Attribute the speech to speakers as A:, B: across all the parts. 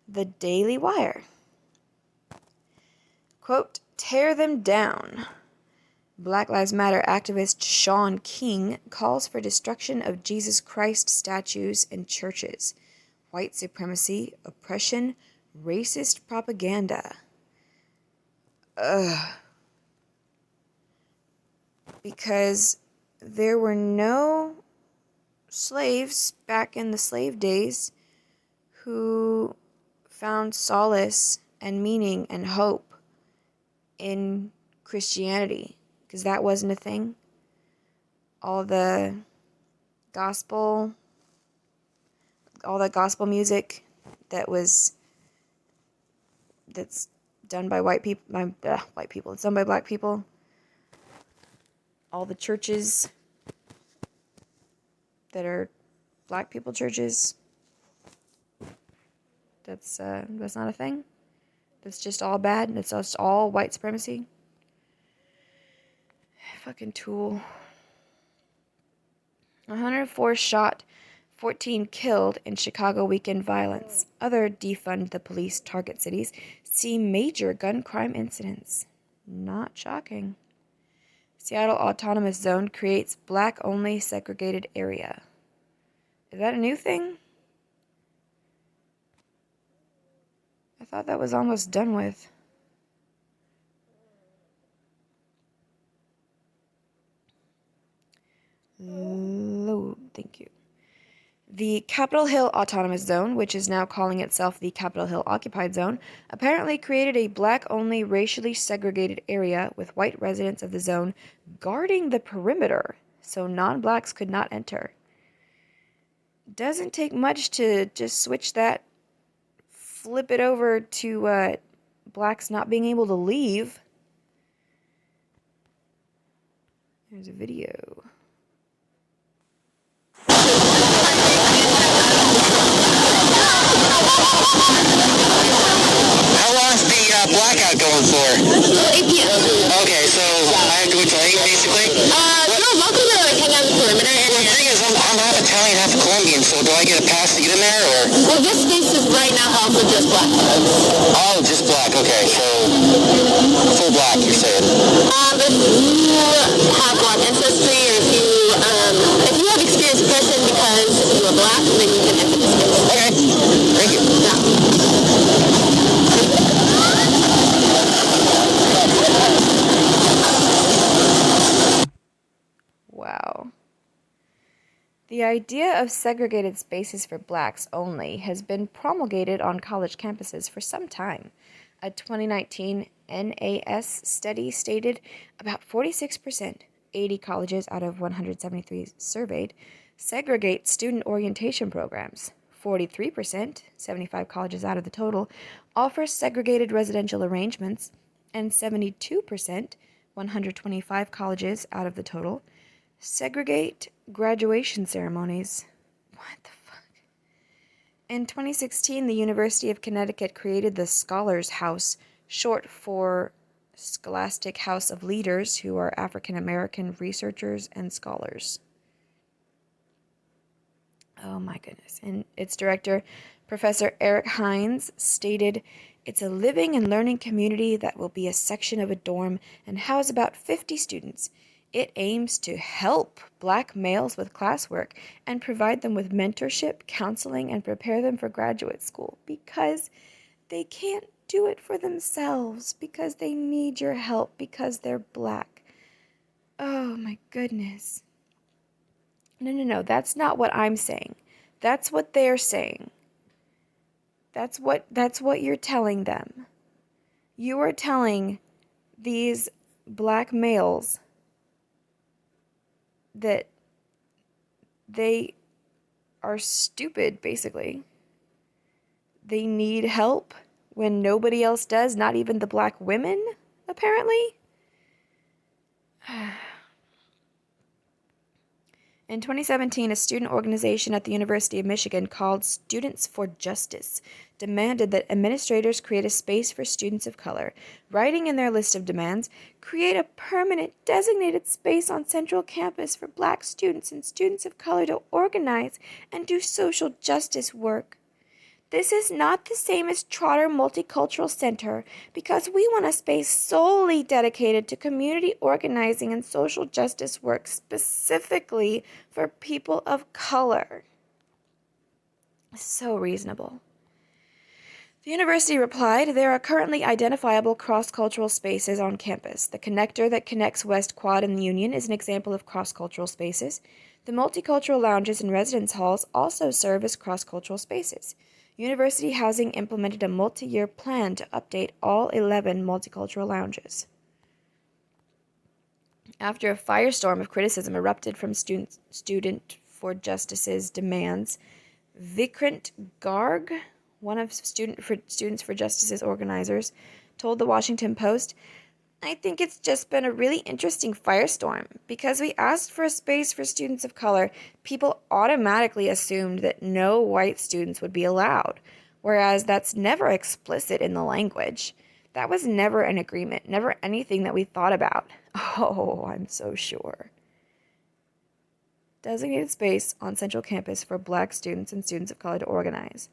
A: The Daily Wire. Quote, "Tear them down." Black Lives Matter activist Shaun King calls for destruction of Jesus Christ statues in churches. White supremacy, oppression, racist propaganda. Because there were no slaves back in the slave days who found solace and meaning and hope in Christianity, because that wasn't a thing. All the gospel music that's done by it's done by black people. All the churches that are black people churches, that's not a thing. That's just all bad, and it's just all white supremacy. Fucking tool. 104 shot, 14 killed in Chicago weekend violence. Other defund the police target cities see major gun crime incidents. Not shocking. Seattle Autonomous Zone creates black-only segregated area. Is that a new thing? I thought that was almost done with. Load, thank you. The Capitol Hill Autonomous Zone, which is now calling itself the Capitol Hill Occupied Zone, apparently created a black-only racially segregated area with white residents of the zone guarding the perimeter so non-blacks could not enter. Doesn't take much to just switch that, flip it over to blacks not being able to leave. There's a video.
B: How long's the blackout going for?
C: 8 p.m.
B: Okay, so I have to wait till 8, basically?
C: No, welcome to hang out the perimeter.
B: Well, the thing is, I'm half Italian, half Colombian, so do I get a pass to get in there, or?
C: Well, this space is right now held for just black folks.
B: Oh, just black, okay, so full black, you're saying?
C: If you have black ancestry, or if you have experienced oppression because you are black, then you can enter the space.
B: Okay, thank you.
C: Yeah.
A: Wow. The idea of segregated spaces for blacks only has been promulgated on college campuses for some time. A 2019 NAS study stated about 46%, 80 colleges out of 173 surveyed, segregate student orientation programs. 43%, 75 colleges out of the total, offer segregated residential arrangements, and 72%, 125 colleges out of the total, segregate graduation ceremonies. What the fuck? In 2016, the University of Connecticut created the Scholars House, short for Scholastic House of Leaders, who are African American researchers and scholars. Oh my goodness. And its director, Professor Eric Hines, stated, "It's a living and learning community that will be a section of a dorm and house about 50 students. It aims to help black males with classwork and provide them with mentorship, counseling, and prepare them for graduate school because they can't do it for themselves, because they need your help because they're black." Oh my goodness. No, that's not what I'm saying. That's what they're saying. That's what you're telling them. You are telling these black males that they are stupid, basically. They need help when nobody else does, not even the black women, apparently. In 2017, a student organization at the University of Michigan called Students for Justice demanded that administrators create a space for students of color, writing in their list of demands, create a permanent designated space on Central Campus for black students and students of color to organize and do social justice work. This is not the same as Trotter Multicultural Center because we want a space solely dedicated to community organizing and social justice work specifically for people of color. So reasonable. The university replied, there are currently identifiable cross-cultural spaces on campus. The connector that connects West Quad and the Union is an example of cross-cultural spaces. The multicultural lounges and residence halls also serve as cross-cultural spaces. University Housing implemented a multi-year plan to update all 11 multicultural lounges. After a firestorm of criticism erupted from Student for Justice's demands, Vikrant Garg, one of Students for Justice's organizers, told the Washington Post, I think it's just been a really interesting firestorm. Because we asked for a space for students of color, people automatically assumed that no white students would be allowed, whereas that's never explicit in the language. That was never an agreement, never anything that we thought about. Oh, I'm so sure. Designated space on Central Campus for black students and students of color to organize.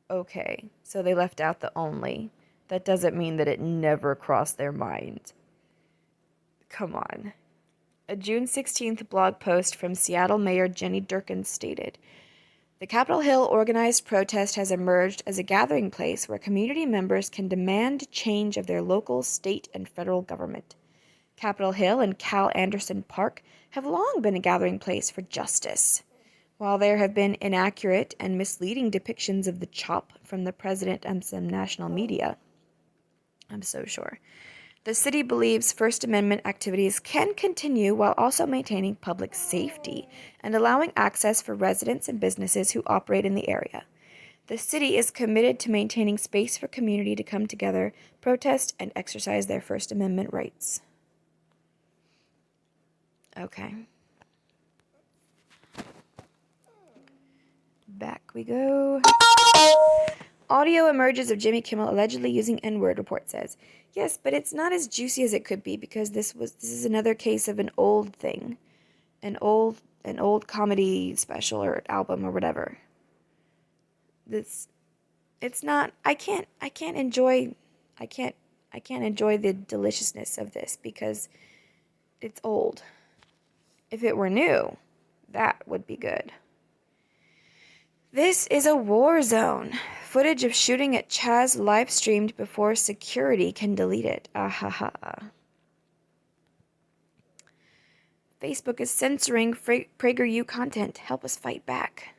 A: Okay, so they left out the only. That doesn't mean that it never crossed their mind. Come on. A June 16th blog post from Seattle Mayor Jenny Durkin stated, the Capitol Hill organized protest has emerged as a gathering place where community members can demand change of their local, state, and federal government. Capitol Hill and Cal Anderson Park have long been a gathering place for justice. While there have been inaccurate and misleading depictions of the CHOP from the president and some national media, I'm so sure, the city believes First Amendment activities can continue while also maintaining public safety and allowing access for residents and businesses who operate in the area. The city is committed to maintaining space for community to come together, protest, and exercise their First Amendment rights. Okay. Back we go. Audio emerges of Jimmy Kimmel allegedly using N-word, report says. Yes, but it's not as juicy as it could be because this is another case of an old thing. An old comedy special or album or whatever. It's not I can't enjoy the deliciousness of this because it's old. If it were new, that would be good. This is a war zone. Footage of shooting at Chaz live streamed before security can delete it. Ahaha. Facebook is censoring PragerU content. Help us fight back.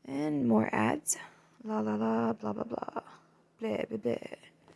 A: And more ads. La la la, blah blah blah. Blah blah blah.